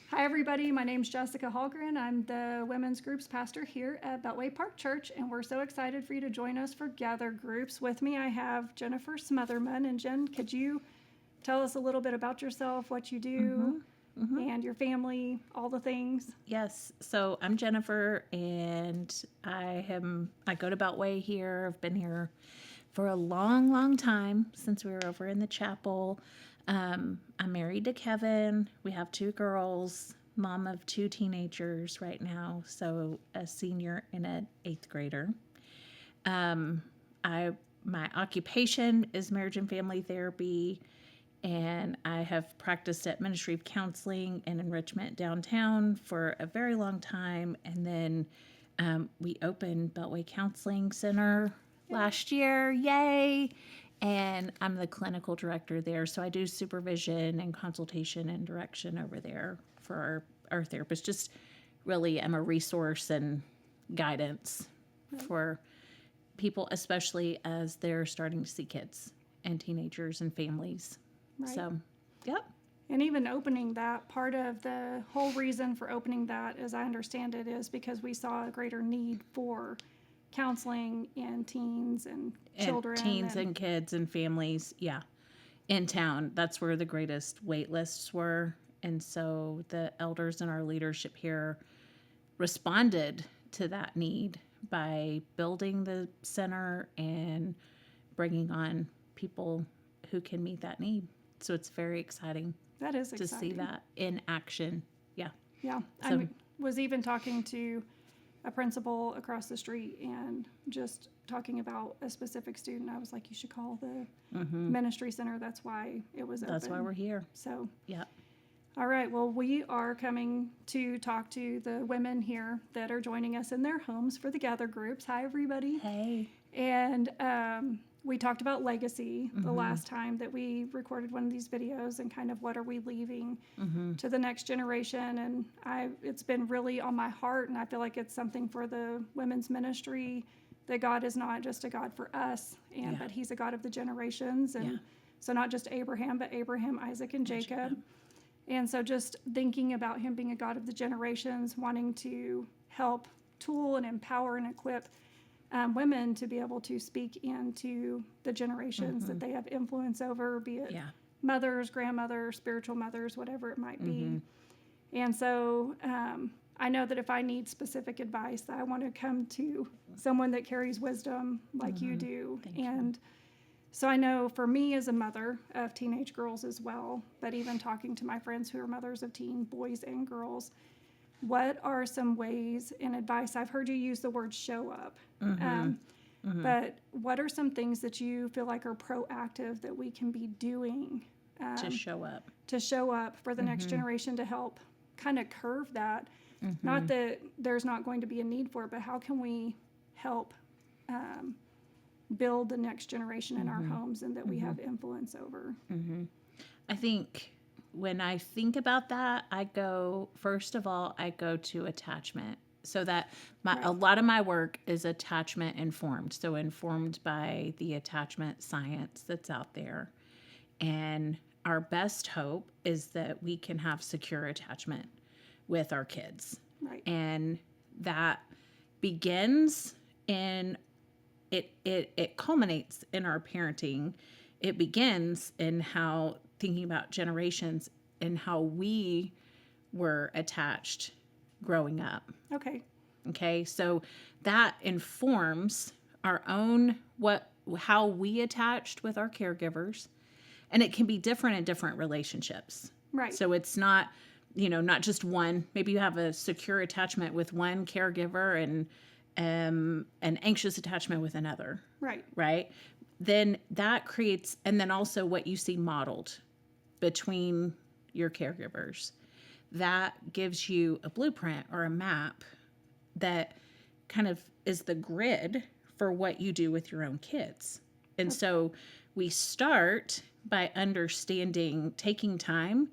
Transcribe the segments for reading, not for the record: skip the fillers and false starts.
Hi, everybody. My name's Jessica Hallgren. I'm the women's groups pastor here at Beltway Park Church, and we're so excited for you to join us for Gather Groups. With me, I have Jennifer Smothermon. And Jen, could you tell us a little bit about yourself, what you do, and your family, all the things? Yes. So I'm Jennifer, and I go to Beltway here. I've been here for a long, long time since we were over in the chapel. I'm married to Kevin. We have 2 girls, mom of 2 teenagers right now, so a senior and an 8th grader. My occupation is marriage and family therapy, and I have practiced at Ministry of Counseling and Enrichment downtown for a very long time. And then we opened Beltway Counseling Center last year. Yay! And I'm the clinical director there. So I do supervision and consultation and direction over there for our therapists. Just really am a resource and guidance for people, especially as they're starting to see kids and teenagers and families. Right. So, yep. And even opening that, part of the whole reason for opening that, as I understand it, is because we saw a greater need for counseling in teens and children. And kids and families, yeah, in town. That's where the greatest wait lists were. And so the elders and our leadership here responded to that need by building the center and bringing on people who can meet that need. So it's very exciting. That is to exciting. see that in action. Yeah. Yeah. So, I was even talking to a principal across the street and just talking about a specific student. I was like, you should call the ministry center. That's why it was open. That's why we're here. So, yeah. All right. Well, we are coming to talk to the women here that are joining us in their homes for the Gather Groups. Hi, everybody. Hey. And we talked about legacy the last time that we recorded one of these videos, and kind of what are we leaving to the next generation. And it's been really on my heart, and I feel like it's something for the women's ministry, that God is not just a God for us, and but He's a God of the generations. And so not just Abraham, but Abraham, Isaac, and Jacob. And so just thinking about Him being a God of the generations, wanting to help tool and empower and equip women to be able to speak into the generations that they have influence over, be it mothers, grandmothers, spiritual mothers, whatever it might be. And so I know that if I need specific advice, that I want to come to someone that carries wisdom like you do. So I know for me as a mother of teenage girls as well, but even talking to my friends who are mothers of teen boys and girls, what are some ways and advice? I've heard you use the word show up, but what are some things that you feel like are proactive that we can be doing to show up for the next generation, to help kind of curve that? Not that there's not going to be a need for it, but how can we help build the next generation in our homes and that we have influence over? I think when I think about that, first of all, I go to attachment. So that a lot of my work is attachment informed. So informed by the attachment science that's out there. And our best hope is that we can have secure attachment with our kids. Right. And that begins in it culminates in our parenting. It begins in how thinking about generations and how we were attached growing up. Okay. So that informs our own, how we attached with our caregivers, and it can be different in different relationships. Right. So it's not, not just one. Maybe you have a secure attachment with one caregiver and an anxious attachment with another. Right. Then that creates, and then also what you see modeled between your caregivers. That gives you a blueprint or a map that kind of is the grid for what you do with your own kids. And so we start by taking time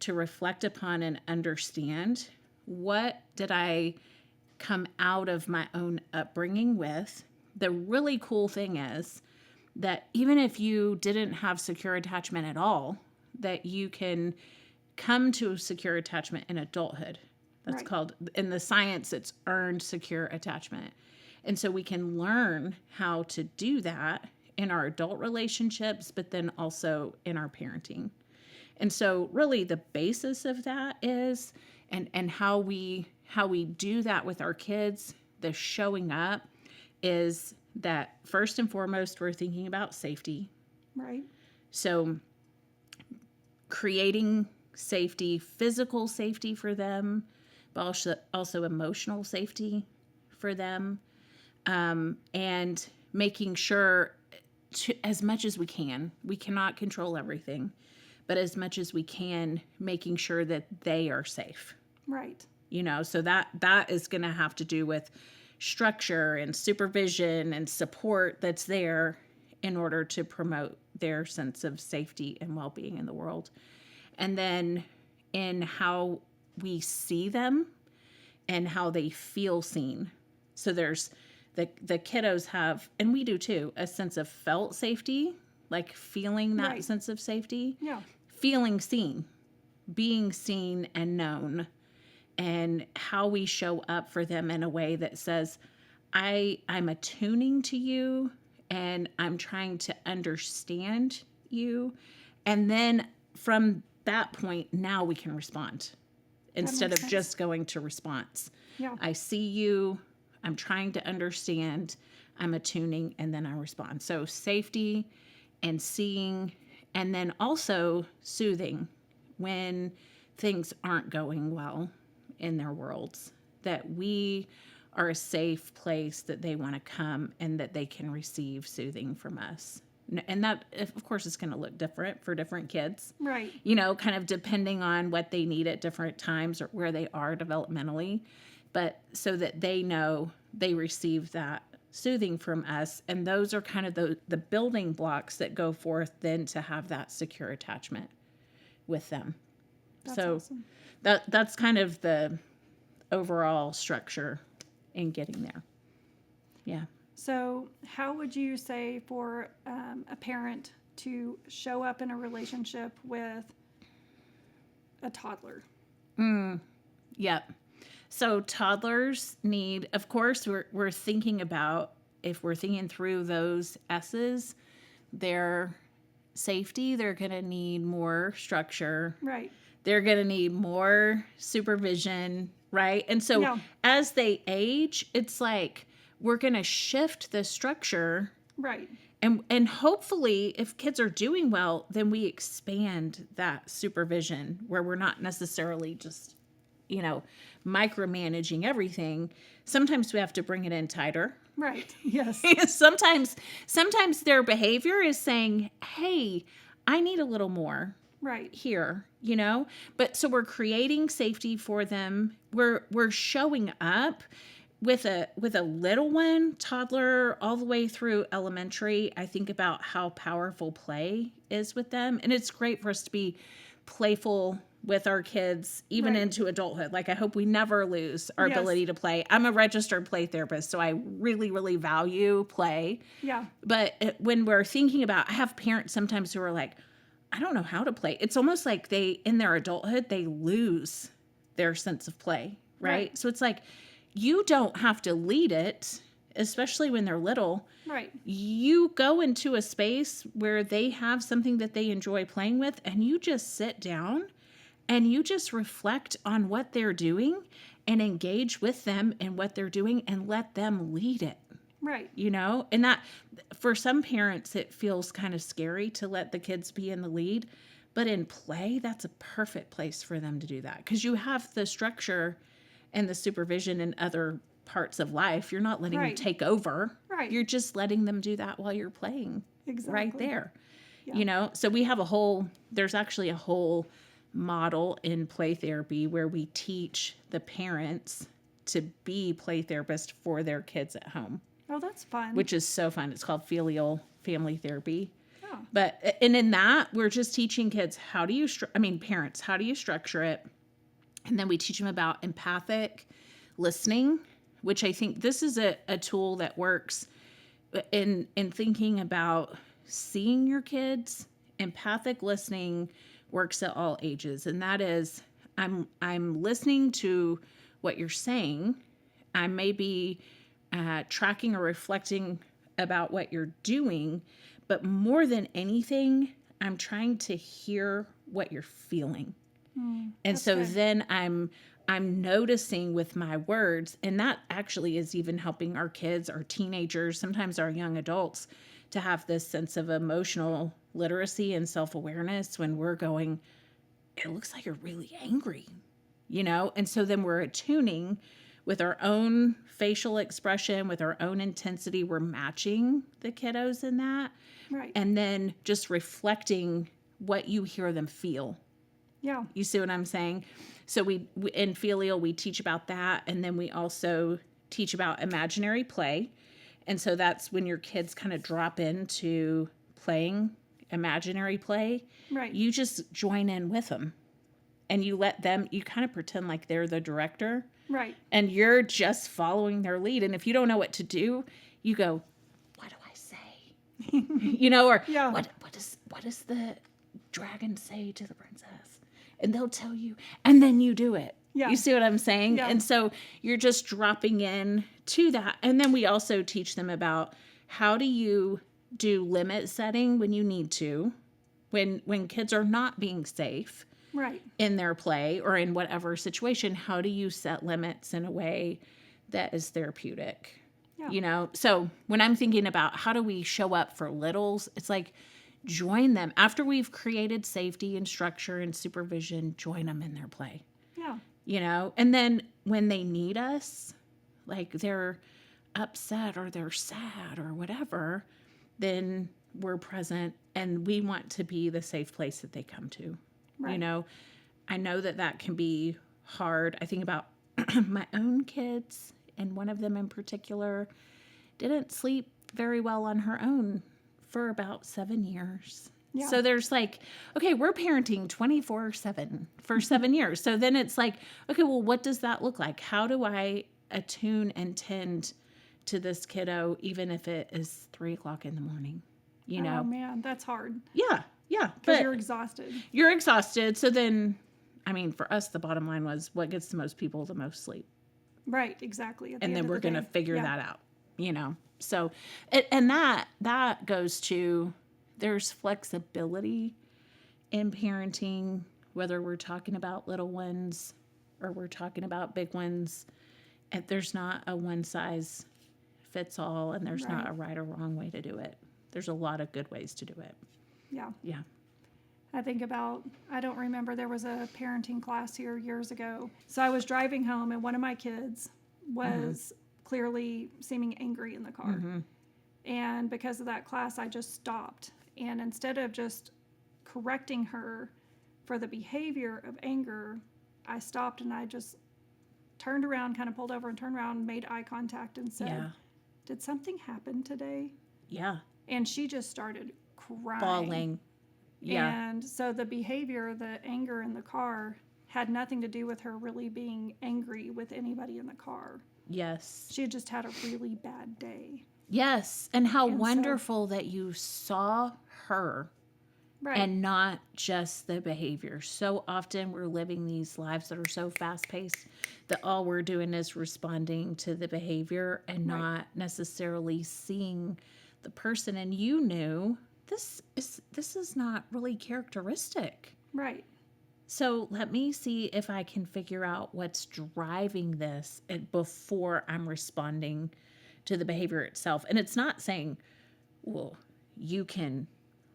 to reflect upon and understand, what did I come out of my own upbringing with? The really cool thing is that even if you didn't have secure attachment at all, that you can come to a secure attachment in adulthood. That's Right. called, in the science, it's earned secure attachment. And so we can learn how to do that in our adult relationships, but then also in our parenting. And so really the basis of that is, and how we do that with our kids, the showing up, is that first and foremost, we're thinking about safety. Right. So creating safety, physical safety for them, but also emotional safety for them. And making sure as much as we cannot control everything, but as much as we can, making sure that they are safe. Right. So that is going to have to do with structure and supervision and support that's there in order to promote their sense of safety and well-being in the world. And then in how we see them and how they feel seen. So there's the kiddos have, and we do too, a sense of felt safety, like feeling that Right. sense of safety. Yeah. Feeling seen, being seen and known, and how we show up for them in a way that says, I'm attuning to you and I'm trying to understand you. And then from that point, now we can respond instead of sense. just going to response. Yeah. I see you, I'm trying to understand, I'm attuning, and then I respond. So safety and seeing, and then also soothing when things aren't going well in their worlds, that we are a safe place that they want to come and that they can receive soothing from us. And that, of course, is going to look different for different kids. Right. Kind of depending on what they need at different times or where they are developmentally, but so that they know they receive that soothing from us. And those are kind of the building blocks that go forth then to have that secure attachment with them. That's awesome. That's kind of the overall structure in getting there. Yeah. So how would you say for a parent to show up in a relationship with a toddler? Yep. So toddlers need, of course, we're thinking about, if we're thinking through those S's, their safety, they're going to need more structure. Right. They're going to need more supervision, right? And so as they age, it's like we're going to shift the structure. Right. And hopefully, if kids are doing well, then we expand that supervision where we're not necessarily just, micromanaging everything. Sometimes we have to bring it in tighter. Right. Yes. Sometimes their behavior is saying, hey, I need a little more. Right. Here, but so we're creating safety for them. We're showing up with a little one, toddler, all the way through elementary. I think about how powerful play is with them. And it's great for us to be playful with our kids, even into adulthood. Like, I hope we never lose our ability to play. I'm a registered play therapist, so I really, really value play. Yeah. But when we're thinking about, I have parents sometimes who are like, I don't know how to play. It's almost like in their adulthood, they lose their sense of play, right? So it's like, you don't have to lead it, especially when they're little. Right. You go into a space where they have something that they enjoy playing with, and you just sit down and you just reflect on what they're doing and engage with them in what they're doing and let them lead it. Right. And that, for some parents, it feels kind of scary to let the kids be in the lead. But in play, that's a perfect place for them to do that, because you have the structure and the supervision in other parts of life. You're not letting them take over. Right. You're just letting them do that while you're playing. Exactly. Right there. Yeah. So we have there's actually a whole model in play therapy where we teach the parents to be play therapists for their kids at home. Oh, that's fun. Which is so fun. It's called filial family therapy. Oh. And in that, we're just teaching kids parents, how do you structure it? And then we teach them about empathic listening, which I think this is a tool that works in thinking about seeing your kids. Empathic listening works at all ages. And that is, I'm listening to what you're saying. I may be tracking or reflecting about what you're doing, but more than anything, I'm trying to hear what you're feeling. And so good. Then I'm noticing with my words, and that actually is even helping our kids, our teenagers, sometimes our young adults, to have this sense of emotional literacy and self-awareness when we're going, it looks like you're really angry, And so then we're attuning with our own facial expression, with our own intensity. We're matching the kiddos in that. Right. And then just reflecting what you hear them feel. Yeah. You see what I'm saying? So we in filial, we teach about that. And then we also teach about imaginary play. And so that's when your kids kind of drop into playing imaginary play. Right. You just join in with them. And you let them, you kind of pretend like they're the director. Right. And you're just following their lead. And if you don't know what to do, you go, what do I say? Or yeah. what does the dragon say to the princess? And they'll tell you, and then you do it. Yeah. You see what I'm saying? Yeah. And so you're just dropping in to that. And then we also teach them about how do you do limit setting when you need to, when kids are not being safe. Right. In their play or in whatever situation, how do you set limits in a way that is therapeutic? Yeah. So when I'm thinking about how do we show up for littles, it's like join them after we've created safety and structure and supervision, join them in their play. Yeah. And then when they need us, like they're upset or they're sad or whatever, then we're present and we want to be the safe place that they come to. Right. I know that can be hard. I think about my own kids, and one of them in particular didn't sleep very well on her own for about 7 years. Yeah. So there's like, okay, we're parenting 24/7 for 7 years. So then it's like, okay, well, what does that look like? How do I attune and tend to this kiddo, even if it is 3:00 in the morning? Oh man, that's hard. Yeah. Yeah. Because you're exhausted. You're exhausted. So then, for us, the bottom line was what gets the most people the most sleep. Right. Exactly. And then we're going to figure that out, So, and that goes to, there's flexibility in parenting, whether we're talking about little ones or we're talking about big ones. And there's not a one size fits all, and there's not a right or wrong way to do it. There's a lot of good ways to do it. Yeah. Yeah. I think I don't remember, there was a parenting class here years ago. So I was driving home and one of my kids was clearly seeming angry in the car. Mm-hmm. And because of that class, I just stopped. And instead of just correcting her for the behavior of anger, I stopped and I just turned around, kind of pulled over and turned around, made eye contact and said, did something happen today? Yeah. And she just started crying. Bawling. Yeah. And so the behavior, the anger in the car had nothing to do with her really being angry with anybody in the car. Yes. She had just had a really bad day. Yes. And how wonderful that you saw her. Right. And not just the behavior. So often we're living these lives that are so fast-paced that all we're doing is responding to the behavior and not necessarily seeing the person. And you knew this is not really characteristic. Right. So let me see if I can figure out what's driving this before I'm responding to the behavior itself. And it's not saying, well, you can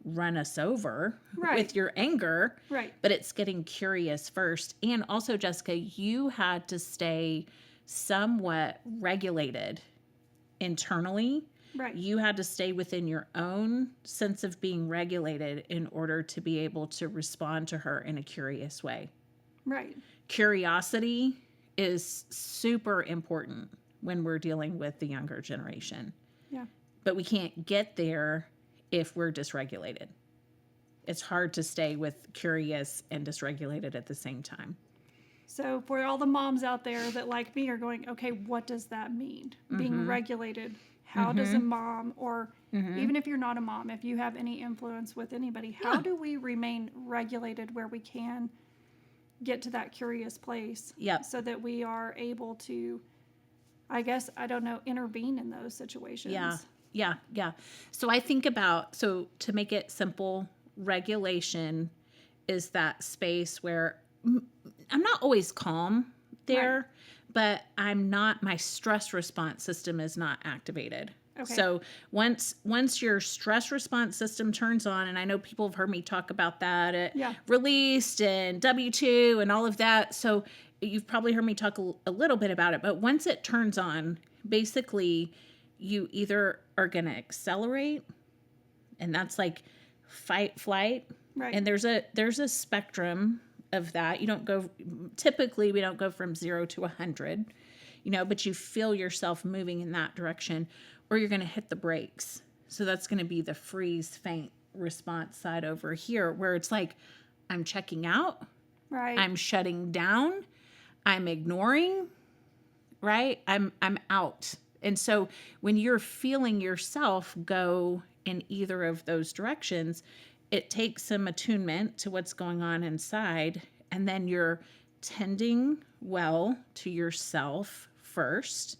run us over with your anger. Right. But it's getting curious first. And also, Jessica, you had to stay somewhat regulated internally. Right. You had to stay within your own sense of being regulated in order to be able to respond to her in a curious way. Right. Curiosity is super important when we're dealing with the younger generation. Yeah. But we can't get there if we're dysregulated. It's hard to stay with curious and dysregulated at the same time. So for all the moms out there that like me are going, okay, what does that mean? Being regulated. How does a mom, or even if you're not a mom, if you have any influence with anybody, how do we remain regulated where we can get to that curious place so that we are able to, I guess, I don't know, intervene in those situations? Yeah. So I think about, so to make it simple, regulation is that space where I'm not always calm there, but my stress response system is not activated. Okay. So once your stress response system turns on, and I know people have heard me talk about that at Released and W2 and all of that. So you've probably heard me talk a little bit about it, but once it turns on, basically you either are going to accelerate, and that's like fight, flight. Right. And there's a spectrum of that. Typically we don't go from 0 to 100, but you feel yourself moving in that direction, or you're going to hit the brakes. So that's going to be the freeze, faint response side over here, where it's like, I'm checking out. Right. I'm shutting down. I'm ignoring. Right. I'm out. And so when you're feeling yourself go in either of those directions, it takes some attunement to what's going on inside, and then you're tending well to yourself first.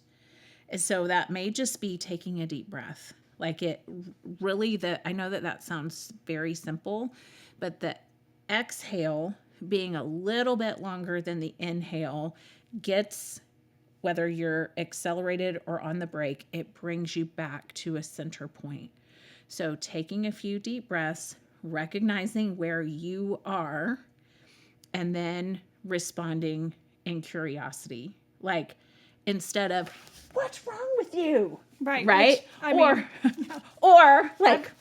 And so that may just be taking a deep breath. Like it really, I know that sounds very simple, but the exhale being a little bit longer than the inhale gets, whether you're accelerated or on the brake, it brings you back to a center point. So taking a few deep breaths, recognizing where you are, and then responding in curiosity. Like, instead of, what's wrong with you? Right. Right? Or like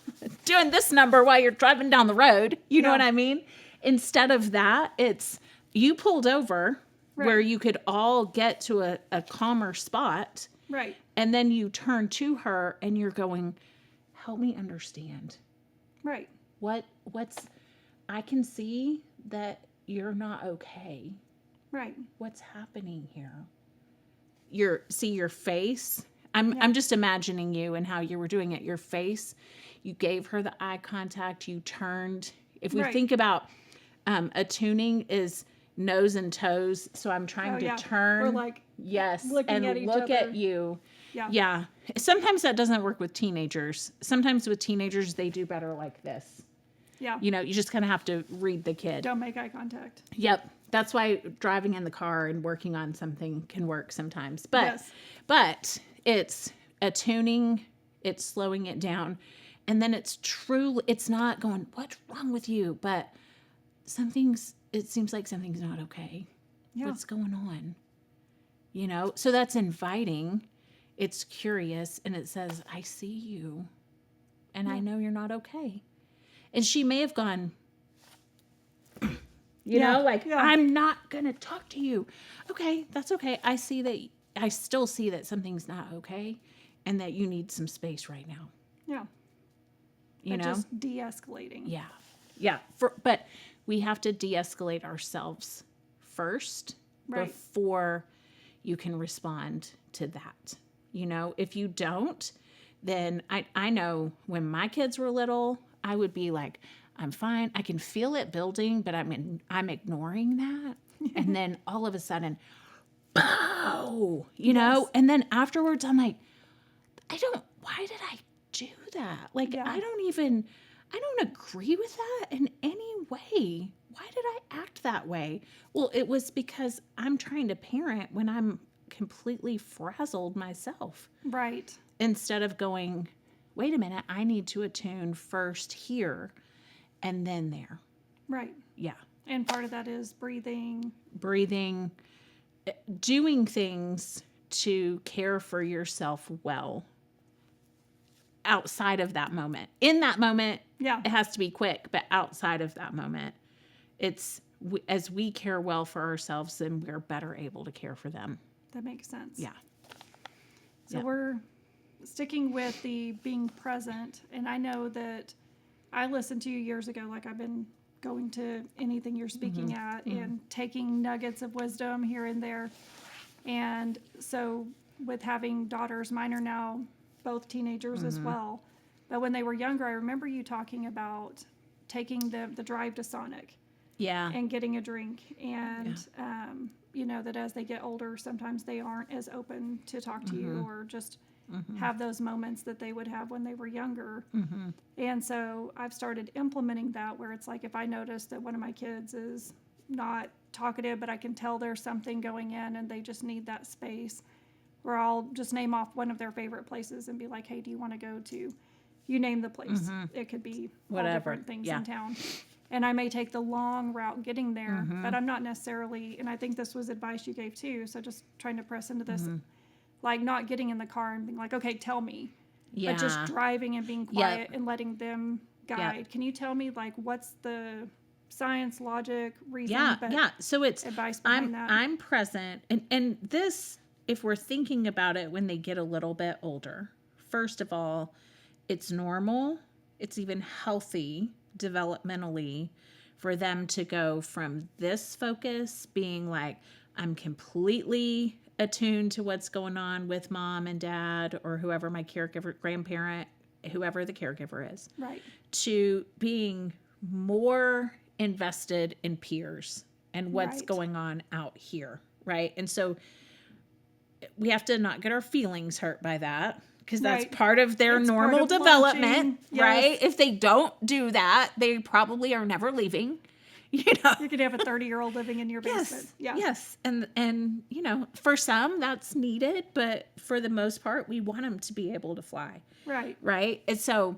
doing this number while you're driving down the road. You know what I mean? Instead of that, it's you pulled over where you could all get to a calmer spot. Right. And then you turn to her and you're going, help me understand. Right. I can see that you're not okay. Right. What's happening here? Your face. I'm just imagining you and how you were doing it. Your face, you gave her the eye contact, you turned. If we think about attuning is nose and toes. So I'm trying to turn. We're like, yes, and at look other. At you. Yeah. Sometimes that doesn't work with teenagers. Sometimes with teenagers, they do better like this. Yeah. You just kind of have to read the kid. Don't make eye contact. Yep. That's why driving in the car and working on something can work sometimes. But it's attuning, it's slowing it down. And then it's not going, what's wrong with you? But it seems like something's not okay. Yeah. What's going on? So that's inviting. It's curious, and it says, I see you, and I know you're not okay. And she may have gone, I'm not going to talk to you. Okay, that's okay. I still see that something's not okay, and that you need some space right now. Yeah. Just de-escalating. Yeah. Yeah. But we have to de-escalate ourselves first before you can respond to that. If you don't, then I know when my kids were little, I would be like, I'm fine. I can feel it building, but I'm ignoring that. And then all of a sudden, bow, and then afterwards I'm like, why did I do that? Like, I don't agree with that in any way. Why did I act that way? Well, it was because I'm trying to parent when I'm completely frazzled myself. Right. Instead of going, wait a minute, I need to attune first here and then there. Right. Yeah. And part of that is breathing, doing things to care for yourself well outside of that moment. In that moment, it has to be quick, but outside of that moment, as we care well for ourselves, then we're better able to care for them. That makes sense. Yeah. So we're sticking with the being present. And I know that I listened to you years ago, like I've been going to anything you're speaking at and taking nuggets of wisdom here and there. And so with having daughters, mine are now both teenagers as well. But when they were younger, I remember you talking about taking the drive to Sonic. Yeah. And getting a drink. And, you know, that as they get older, sometimes they aren't as open to talk to you or just have those moments that they would have when they were younger. And so I've started implementing that where it's like if I notice that one of my kids is not talkative, but I can tell there's something going in and they just need that space, where I'll just name off one of their favorite places and be like, hey, do you want to go to, you name the place. It could be all different things in town. And I may take the long route getting there, but I'm not necessarily, and I think this was advice you gave too, so just trying to press into this, like not getting in the car and being like, okay, tell me. But just driving and being quiet and letting them guide. Can you tell me, like, what's the science, logic, reason? So it's, advice behind that? I'm present. And this, if we're thinking about it when they get a little bit older, first of all, it's normal. It's even healthy developmentally for them to go from this focus being like, I'm completely attuned to what's going on with mom and dad or whoever my caregiver, grandparent, whoever the caregiver is, right, to being more invested in peers and what's Right. going on out here, right? And so we have to not get our feelings hurt by that, because that's Right. part of their It's normal part of development, launching. right? Yes. If they don't do that, they probably are never leaving, you know. You could have a 30-year-old living in your basement. Yes. And you know, for some that's needed, but for the most part, we want them to be able to fly. Right. And so,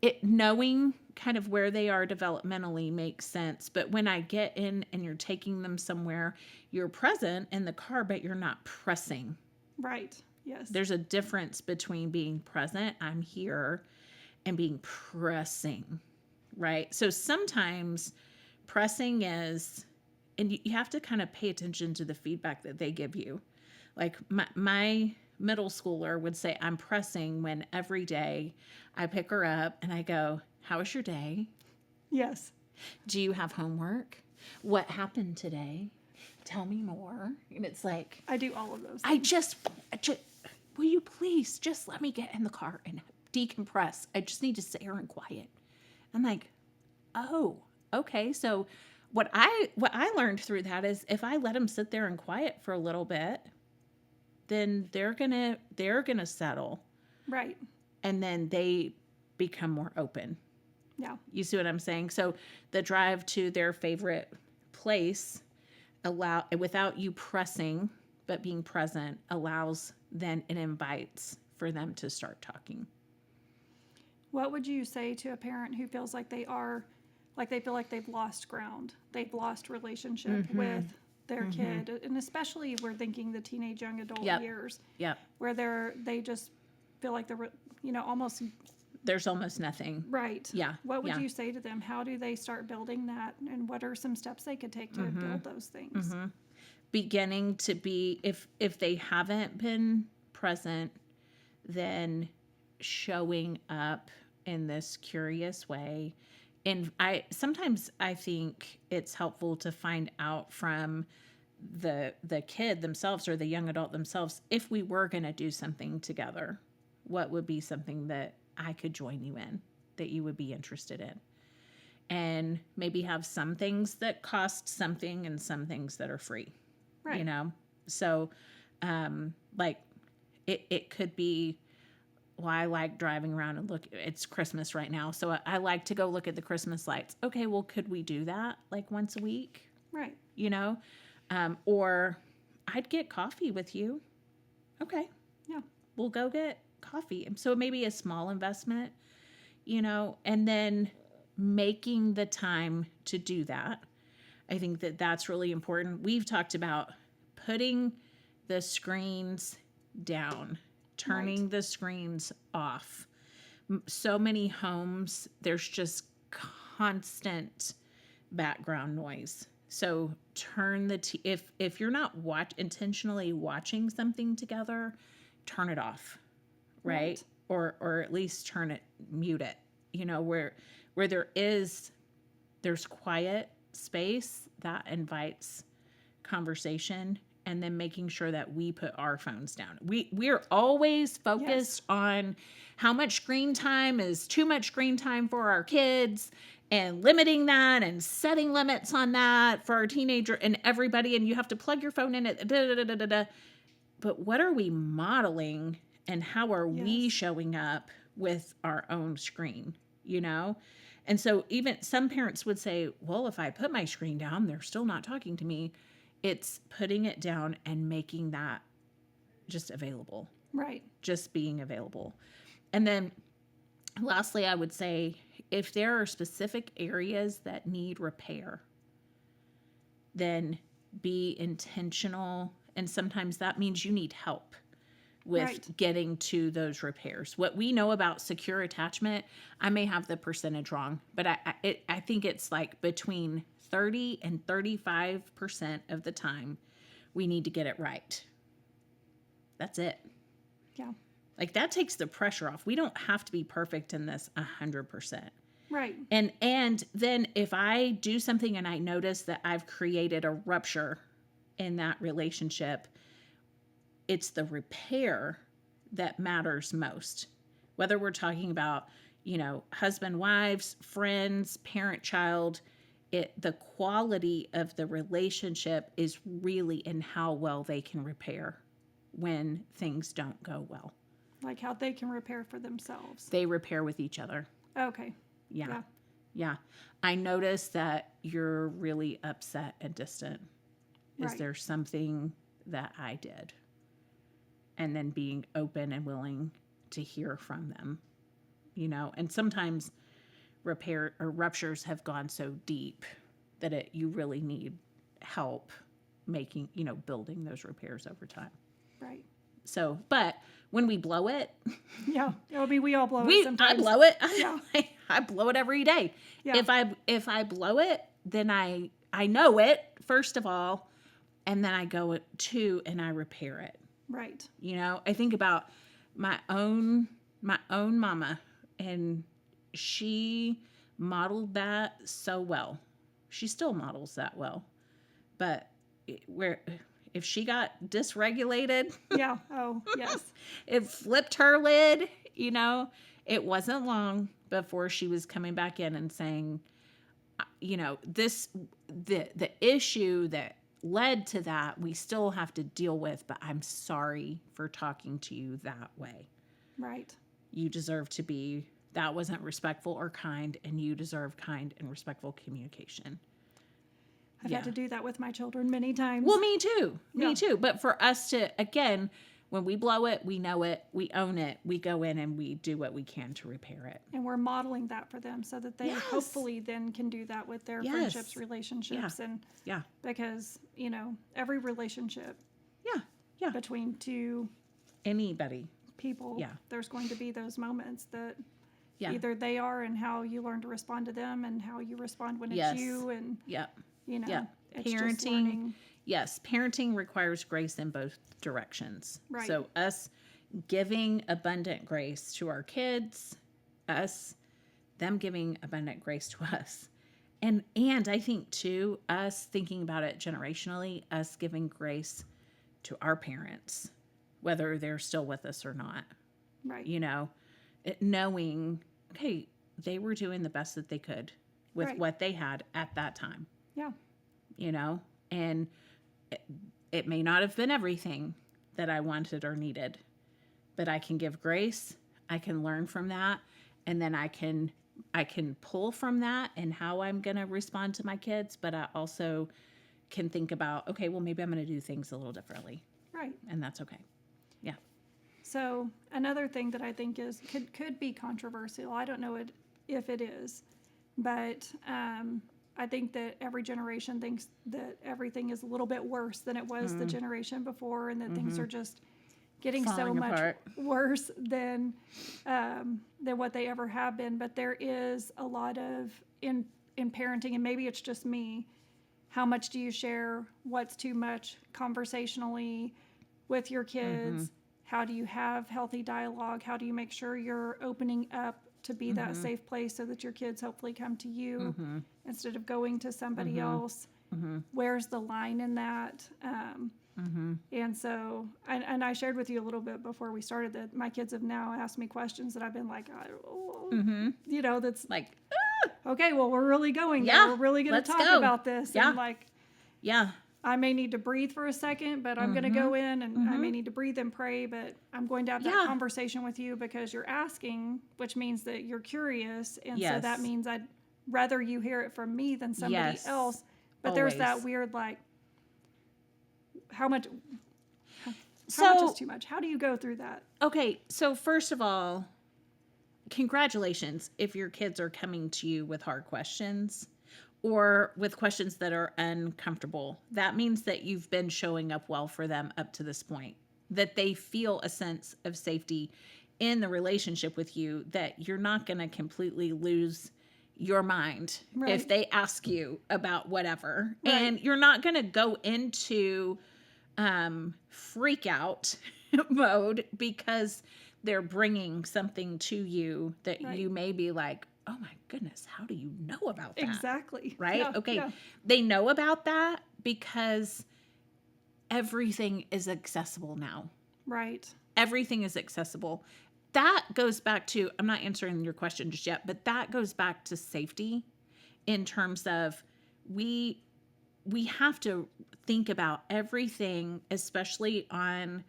it knowing kind of where they are developmentally makes sense. But when I get in and you're taking them somewhere, you're present in the car, but you're not pressing. Right. Yes. There's a difference between being present, I'm here, and being pressing, right? So sometimes pressing is, and you have to kind of pay attention to the feedback that they give you. Like my middle schooler would say, I'm pressing when every day I pick her up and I go, how was your day? Yes. Do you have homework? What happened today? Tell me more. And it's like, I do all of those things. I just, will you please just let me get in the car and decompress? I just need to sit here and quiet. I'm like, oh, okay. So what I learned through that is if I let them sit there and quiet for a little bit, then they're gonna settle. Right. And then they become more open. Yeah. You see what I'm saying? So the drive to their favorite place without you pressing, but being present allows, then it invites for them to start talking. What would you say to a parent who feels like they feel like they've lost ground, they've lost relationship with their kid, and especially we're thinking the teenage young adult years, where they just feel like they're, almost, there's almost nothing. Right. Yeah. What would you say to them? How do they start building that, and what are some steps they could take to build those things? Beginning to be, if they haven't been present, then showing up in this curious way. And sometimes I think it's helpful to find out from the kid themselves or the young adult themselves, if we were going to do something together, what would be something that I could join you in, that you would be interested in? And maybe have some things that cost something and some things that are free. Right. So, like it could be, well, I like driving around and look, it's Christmas right now. So I like to go look at the Christmas lights. Okay. Well, could we do that like once a week? Right. Or I'd get coffee with you. Okay. Yeah. We'll go get coffee. So maybe a small investment, and then making the time to do that. I think that that's really important. We've talked about putting the screens down, turning the screens off. So many homes, there's just constant background noise. So turn if you're not intentionally watching something together, turn it off, right? Or at least mute it. Where there's quiet space that invites conversation and then making sure that we put our phones down. We're always focused on how much screen time is too much screen time for our kids, and limiting that and setting limits on that for our teenager and everybody. And you have to plug your phone in at But what are we modeling, and how are we showing up with our own screen, you know? And so even some parents would say, well, if I put my screen down, they're still not talking to me. It's putting it down and making that just available. Right. Just being available. And then lastly, I would say if there are specific areas that need repair, then be intentional. And sometimes that means you need help with getting to those repairs. What we know about secure attachment, I may have the percentage wrong, but I think it's like between 30 and 35% of the time we need to get it right. That's it. Yeah. Like that takes the pressure off. We don't have to be perfect in this 100%. Right. And then if I do something and I notice that I've created a rupture in that relationship, it's the repair that matters most. Whether we're talking about, you know, husband, wives, friends, parent, child, the quality of the relationship is really in how well they can repair when things don't go well. Like how they can repair for themselves. They repair with each other. Okay. Yeah. I notice that you're really upset and distant. Is there something that I did? And then being open and willing to hear from them, you know, and sometimes repair or ruptures have gone so deep that you really need help making, you know, building those repairs over time. Right. So, but when we blow it. Yeah. I mean, we all blow it sometimes. I blow it. Yeah. I blow it every day. Yeah. If I blow it, then I know it, first of all, and then I go to and I repair it. Right. You know, I think about my own mama, and she modeled that so well. She still models that well. But if she got dysregulated, yeah. Oh, yes. It flipped her lid, you know, it wasn't long before she was coming back in and saying, you know, the issue that led to that, we still have to deal with, but I'm sorry for talking to you that way. Right. You deserve to be, that wasn't respectful or kind, and you deserve kind and respectful communication. I've had to do that with my children many times. Well, me too. Me too. But for us to, again, when we blow it, we know it, we own it, we go in and we do what we can to repair it. And we're modeling that for them so that they hopefully then can do that with their friendships, relationships. And because, you know, every relationship between two anybody people, there's going to be those moments that either they are, and how you learn to respond to them, and how you respond when it's you, and you know, it's just learning. Yes, parenting requires grace in both directions. Right. So us giving abundant grace to our kids, them giving abundant grace to us. And I think too, us thinking about it generationally, us giving grace to our parents, whether they're still with us or not. Right. You know, knowing, okay, they were doing the best that they could with what they had at that time. Yeah. You know, and it may not have been everything that I wanted or needed, but I can give grace. I can learn from that. And then I can pull from that and how I'm going to respond to my kids. But I also can think about, okay, well, maybe I'm going to do things a little differently. Right. And that's okay. Yeah. So another thing that I think could be controversial, I don't know if it is, but I think that every generation thinks that everything is a little bit worse than it was the generation before, and that things are just getting falling so much apart. Worse than what they ever have been. But there is a lot of in parenting, and maybe it's just me. How much do you share? What's too much conversationally with your kids? How do you have healthy dialogue? How do you make sure you're opening up to be that safe place so that your kids hopefully come to you instead of going to somebody else? Where's the line in that? And so, and I shared with you a little bit before we started that my kids have now asked me questions that I've been like, you know, that's Like, okay, well, we're really going there. Yeah, We're really going let's to talk go. about this. Yeah. And like, yeah, I may need to breathe for a second, but I'm going to go in and I may need to breathe and pray, but I'm going to have that Yeah. conversation with you because you're asking, which means that you're curious. And so Yes. that means I'd rather you hear it from me than somebody Yes. else. But there's that Always. weird, like, how much is too much? How do you go through that? Okay, so first of all, congratulations if your kids are coming to you with hard questions or with questions that are uncomfortable. That means that you've been showing up well for them up to this point, that they feel a sense of safety in the relationship with you, that you're not going to completely lose your mind Right. if they ask you about whatever. Right. And you're not going to go into freak out mode because they're bringing something to you that Right. you may be like, oh my goodness, how do you know about that? Exactly. Right? Yeah, Okay. yeah. They know about that because everything is accessible now. Right. Everything is accessible. That goes back to, I'm not answering your question just yet, but that goes back to safety in terms of we have to think about everything, especially on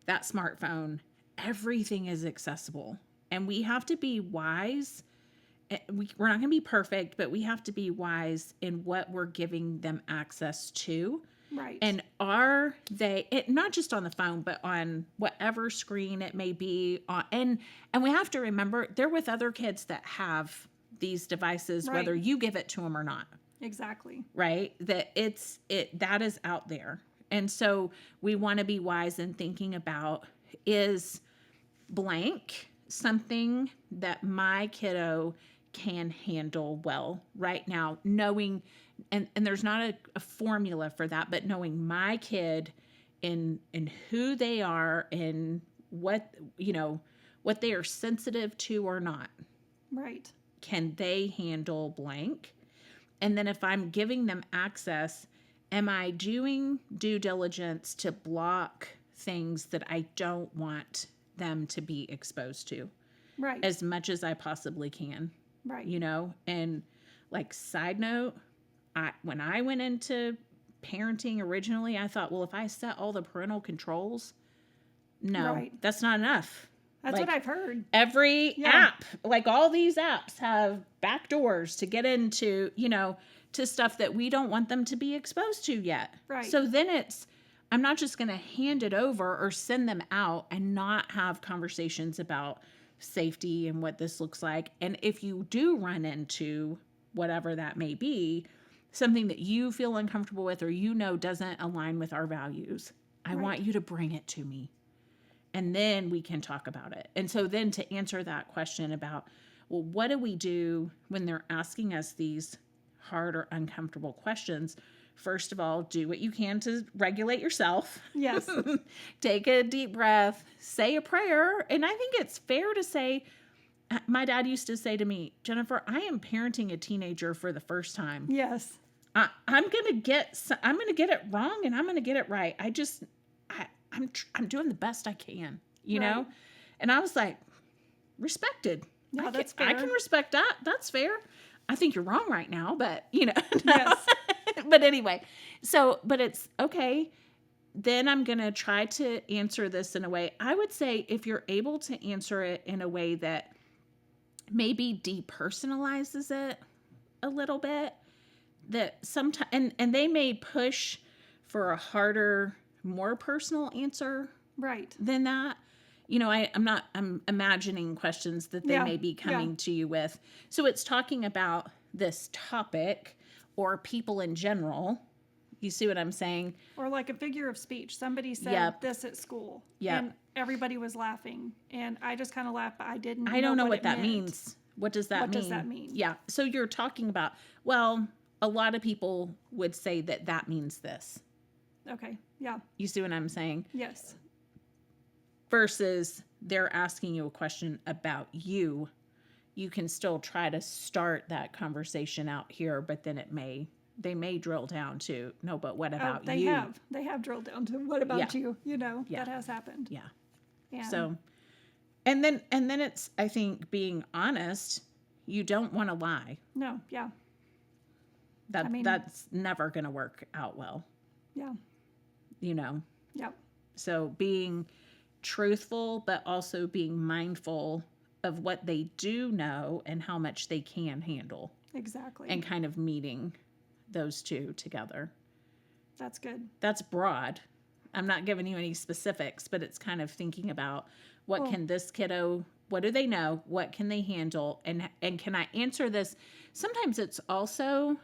that smartphone. Everything is accessible, and we have to be wise. We're not going to be perfect, but we have to be wise in what we're giving them access to. Right. And are they, not just on the phone, but on whatever screen it may be on, and we have to remember they're with other kids that have these devices, Right. whether you give it to them or not. Exactly. Right? That that is out there. And so we want to be wise in thinking about, is blank something that my kiddo can handle well right now, knowing, and there's not a formula for that, but knowing my kid in who they are and what, what they are sensitive to or not. Right. Can they handle blank? And then if I'm giving them access, am I doing due diligence to block things that I don't want them to be exposed to? Right. As much as I possibly can. Right. And like, side note, when I went into parenting originally, I thought, well, if I set all the parental controls, no, Right. that's not enough. That's Like, what I've heard. every Yeah. app, like all these apps have back doors to get into, to stuff that we don't want them to be exposed to yet. Right. So then I'm not just going to hand it over or send them out and not have conversations about safety and what this looks like. And if you do run into whatever that may be, something that you feel uncomfortable with or doesn't align with our values, I Right. want you to bring it to me. And then we can talk about it. And so then to answer that question about, well, what do we do when they're asking us these hard or uncomfortable questions? First of all, do what you can to regulate yourself. Yes. Take a deep breath, say a prayer. And I think it's fair to say, my dad used to say to me, Jennifer, I am parenting a teenager for the first time. Yes. I'm going to get it wrong and I'm going to get it right. I'm doing the best I can, know? And I was like, respected. Yeah, that's I fair. can respect that. That's fair. I think you're wrong right now, but, Yes. But anyway, but it's okay. Then I'm going to try to answer this in a way. I would say if you're able to answer it in a way that maybe depersonalizes it a little bit, that sometimes, and they may push for a harder, more personal answer Right. than that. I'm imagining questions that they may be coming to you with. So it's talking about this topic or people in general. You see what I'm saying? Or like a figure of speech. Somebody said Yep. this at school. Yep. And everybody was laughing. And I just kind of laughed, but I didn't I don't know what it that meant. means. What does that mean? What does that mean? Yeah. So you're talking about, well, a lot of people would say that means this. Okay. Yeah. You see what I'm saying? Yes. Versus they're asking you a question about you. You can still try to start that conversation out here, but then it may they may drill down to, no, but what about they you? They have drilled down to what about you? That has happened. Yeah. And So, and then it's, I think, being honest. You don't want to lie. no, yeah. That's never going to work out well. Yeah. Yep. So being truthful, but also being mindful of what they do know and how much they can handle. Exactly. And kind of meeting those two together. That's good. That's broad. I'm not giving you any specifics, but it's kind of thinking about what can this kiddo, what do they know? What can they handle? And can I answer this? Sometimes it's also,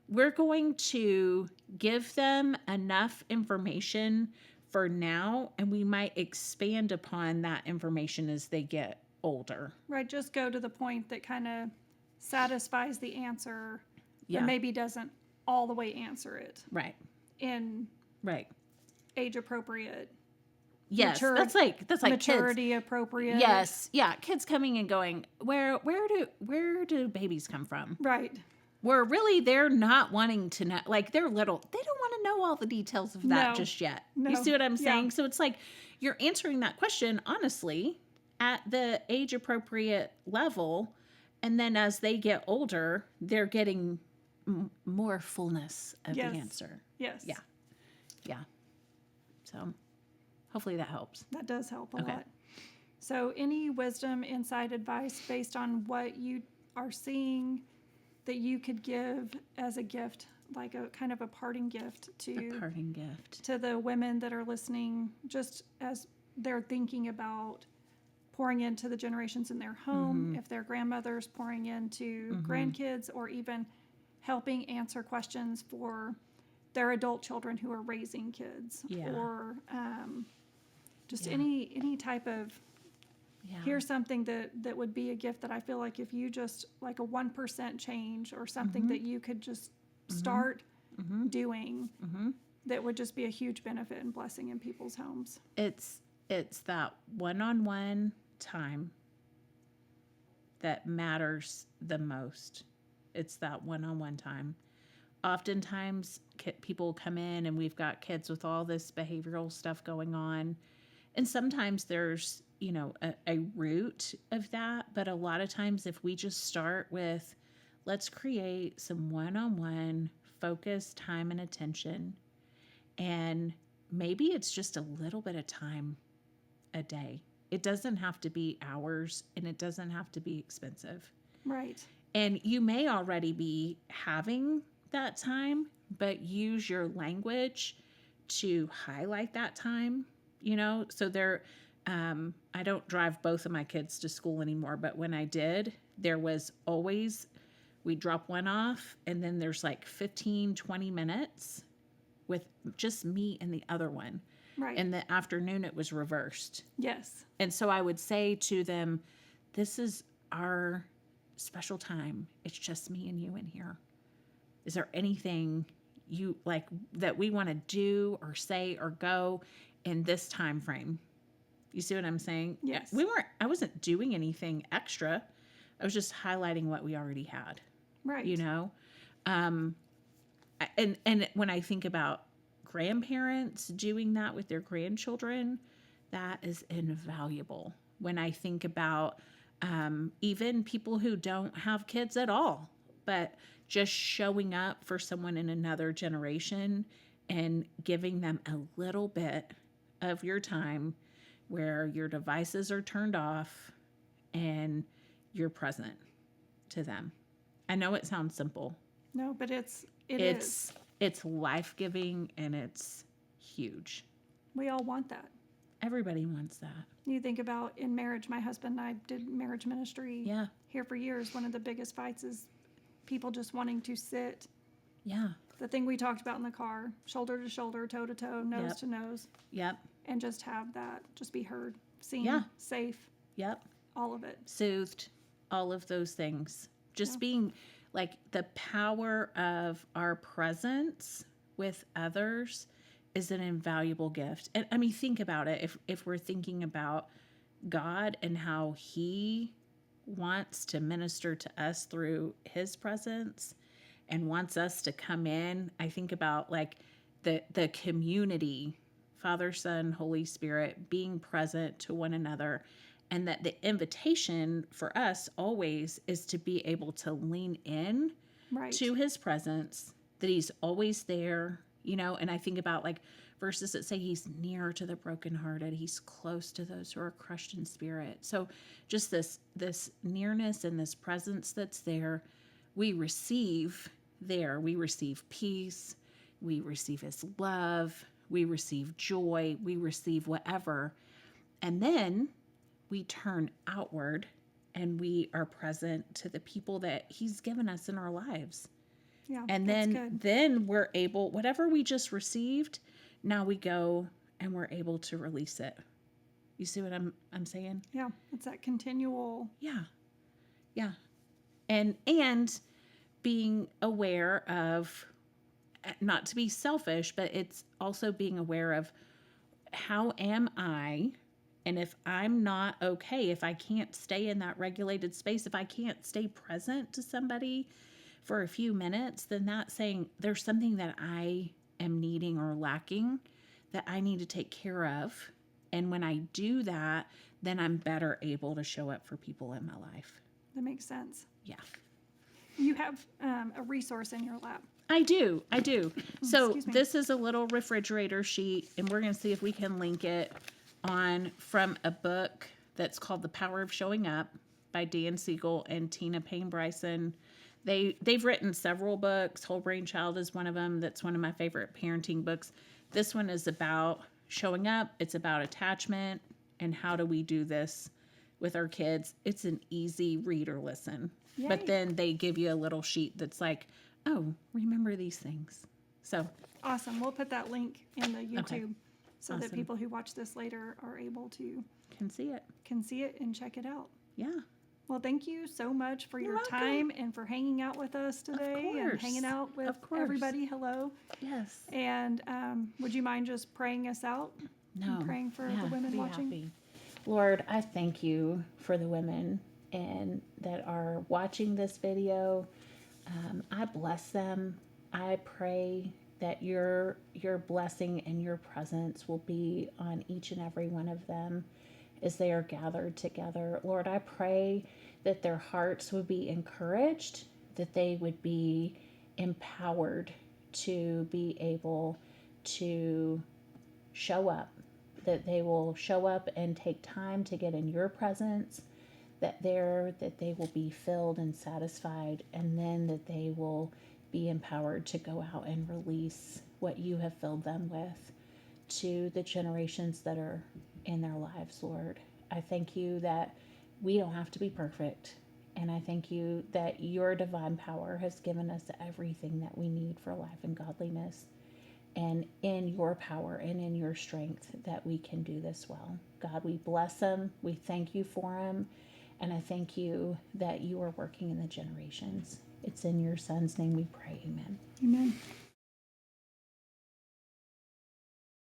we're going to give them enough information for now, and we might expand upon that information as they get older. Right. Just go to the point that kind of satisfies the answer, but maybe doesn't all the way answer it. Right. In age appropriate. Yes, that's like maturity kids. Appropriate. Yes, yeah, kids coming and going. Where do babies come from? Right. Where really they're not wanting to know. Like they're little, they don't want to know all the details of that just yet. No. You see what I'm saying? Yeah. So it's like you're answering that question honestly at the age appropriate level, and then as they get older, they're getting more fullness of the answer. Yes. Yeah. Yeah. So hopefully that helps. That does help a lot. So any wisdom, insight, advice based on what you are seeing that you could give as a gift, like a kind of a parting gift to the women that are listening, just as they're thinking about pouring into the generations in their home, if they're grandmothers, pouring into grandkids, or even helping answer questions for their adult children who are raising kids, or any type of, here's something that would be a gift that I feel like if you just, like a 1% change or something that you could just start doing, that would just be a huge benefit and blessing in people's homes. It's that one-on-one time that matters the most. It's that one-on-one time. Oftentimes people come in and we've got kids with all this behavioral stuff going on. And sometimes there's, a root of that. But a lot of times if we just start with, let's create some one-on-one focused time and attention. And maybe it's just a little bit of time a day. It doesn't have to be hours, and it doesn't have to be expensive. Right. And you may already be having that time, but use your language to highlight that time, so I don't drive both of my kids to school anymore, but when I did, there was always, we drop one off and then there's like 15, 20 minutes with just me and the other one. Right. In the afternoon, it was reversed. Yes. And so I would say to them, this is our special time. It's just me and you in here. Is there anything you like that we want to do or say or go in this time frame? You see what I'm saying? Yes. I wasn't doing anything extra. I was just highlighting what we already had. Right. And when I think about grandparents doing that with their grandchildren, that is invaluable. When I think about even people who don't have kids at all, but just showing up for someone in another generation and giving them a little bit of your time where your devices are turned off and you're present to them. I know it sounds simple. No, but it is. It's life-giving and it's huge. We all want that. Everybody wants that. You think about in marriage, my husband and I did marriage ministry here for years. One of the biggest fights is people just wanting to sit. Yeah. The thing we talked about in the car, shoulder to shoulder, toe to toe, nose to nose. Yep. And just have that, just be heard, seen, safe. Yep. All of it. Soothed, all of those things. Just being like the power of our presence with others is an invaluable gift. And I mean, think about it. If we're thinking about God and how he wants to minister to us through his presence, and wants us to come in. I think about like the community, Father, Son, Holy Spirit, being present to one another, and that the invitation for us always is to be able to lean in to his presence, that he's always there, and I think about like verses that say he's near to the brokenhearted, he's close to those who are crushed in spirit. So just this nearness and this presence that's there, we receive peace, we receive his love, we receive joy, we receive whatever. And then we turn outward and we are present to the people that he's given us in our lives. Yeah. And then we're able, whatever we just received, now we go and we're able to release it. You see what I'm saying? Yeah. It's that continual. Yeah. Yeah. And being aware of, not to be selfish, but it's also being aware of how am I, and if I'm not okay, if I can't stay in that regulated space, if I can't stay present to somebody for a few minutes, then that's saying there's something that I am needing or lacking that I need to take care of. And when I do that, then I'm better able to show up for people in my life. That makes sense. Yeah. You have a resource in your lap. I do. So this is a little refrigerator sheet, and we're going to see if we can link it on from a book that's called The Power of Showing Up by Dan Siegel and Tina Payne Bryson. They've written several books. Whole Brain Child is one of them. That's one of my favorite parenting books. This one is about showing up. It's about attachment and how do we do this with our kids. It's an easy read or listen. Yay. But then they give you a little sheet that's like, oh, remember these things. So awesome. We'll put that link in the YouTube so awesome. that people who watch this later are able to can see it and check it out. Yeah. Well, thank you so much for your time and for hanging out with us today and hanging out with everybody. Hello. Yes. And would you mind just praying us out? No. And praying for the women watching? Happy. Lord, I thank you for the women and that are watching this video. I bless them. I pray that your blessing and your presence will be on each and every one of them as they are gathered together. Lord, I pray that their hearts would be encouraged, that they would be empowered to be able to show up, that they will show up and take time to get in your presence, that they will be filled and satisfied, and then that they will be empowered to go out and release what you have filled them with to the generations that are in their lives, Lord. I thank you that we don't have to be perfect, and I thank you that your divine power has given us everything that we need for life and godliness, and in your power and in your strength that we can do this well. God, we bless them. We thank you for them. And I thank you that you are working in the generations. It's in your Son's name we pray. Amen. Amen.